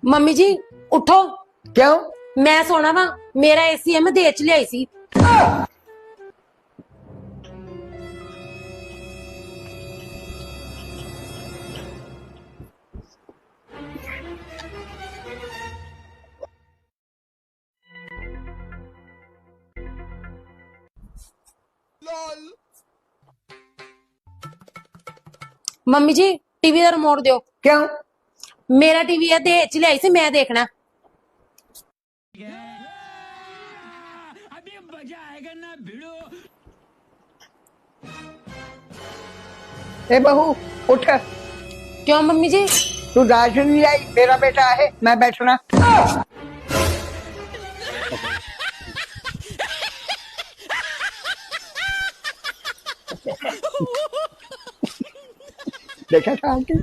Mummy ਜੀ उठो। क्यों? मैं सोना वा, मेरा एसी है, मैं दे च लियाई सी। मम्मी जी टीवी का रिमोट दो। क्यों? मेरा टीवी है, दे च लियाई सी, मैं देखना। अभी मजा आएगा ना भिड़ो। ए बहू उठ। क्यों मम्मी जी? तू दाल नहीं आई, मेरा बेटा है, मैं बैठना। देखा था आंटी?